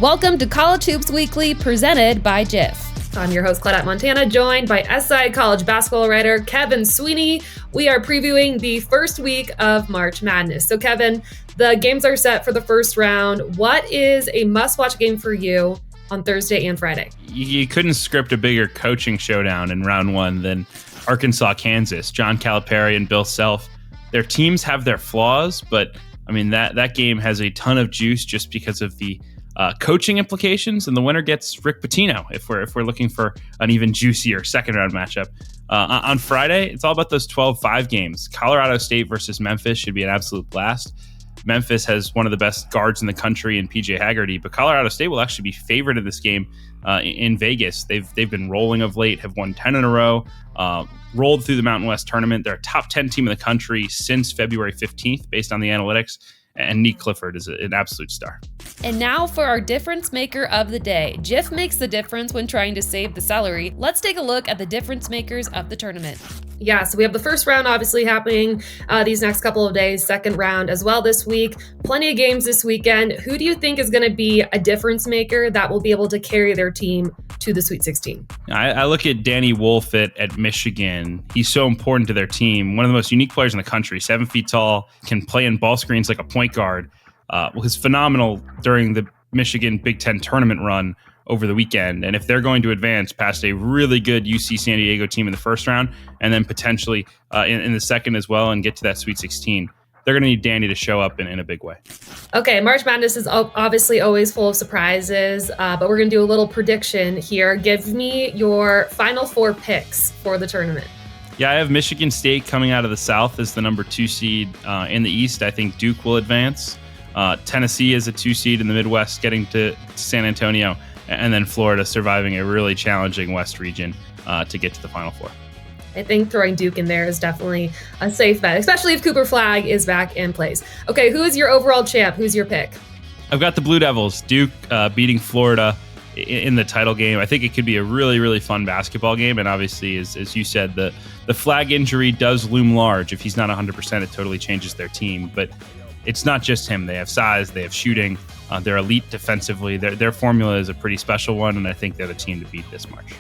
Welcome to College Hoops Weekly, presented by Jif. I'm your host, Claudette Montana, joined by SI College basketball writer Kevin Sweeney. We are previewing the first week of March Madness. So, Kevin, the games are set for the first round. What is a must-watch game for you on Thursday and Friday? You couldn't script a bigger coaching showdown in round one than Arkansas-Kansas. John Calipari and Bill Self. Their teams have their flaws, but I mean that game has a ton of juice just because of the coaching implications, and the winner gets Rick Pitino if we're looking for an even juicier second round matchup. On Friday, it's all about those 12-5 games. Colorado State versus Memphis should be an absolute blast. Memphis has one of the best guards in the country in PJ Haggerty, but Colorado State will actually be favored in this game in Vegas. They've been rolling of late, have won 10 in a row, rolled through the Mountain West tournament. They're a top 10 team in the country since February 15th, based on the analytics. And Nick Clifford is an absolute star. And now for our difference maker of the day. Jif makes the difference when trying to save the celery. Let's take a look at the difference makers of the tournament. Yeah, so we have the first round obviously happening these next couple of days, second round as well this week. Plenty of games this weekend. Who do you think is going to be a difference maker that will be able to carry their team to the Sweet 16? I look at Danny Wolf at Michigan. He's so important to their team. One of the most unique players in the country, 7 feet tall, can play in ball screens like a point guard. Was phenomenal during the Michigan Big Ten tournament run over the weekend. And if they're going to advance past a really good UC San Diego team in the first round, and then potentially in the second as well, and get to that Sweet 16, they're going to need Danny to show up in a big way. Okay, March Madness is obviously always full of surprises, but we're going to do a little prediction here. Give me your final 4 picks for the tournament. Yeah, I have Michigan State coming out of the South as the number 2 seed. In the East, I think Duke will advance. Tennessee is a 2 seed in the Midwest, getting to San Antonio. And then Florida surviving a really challenging West region to get to the Final Four. I think throwing Duke in there is definitely a safe bet, especially if Cooper Flagg is back in place. Okay, who is your overall champ? Who's your pick? I've got the Blue Devils. Duke beating Florida in the title game. I think it could be a really, really fun basketball game. And obviously, as you said, the Flagg injury does loom large. If he's not 100%, it totally changes their team. But it's not just him. They have size, they have shooting, they're elite defensively. Their formula is a pretty special one, and I think they're the team to beat this March.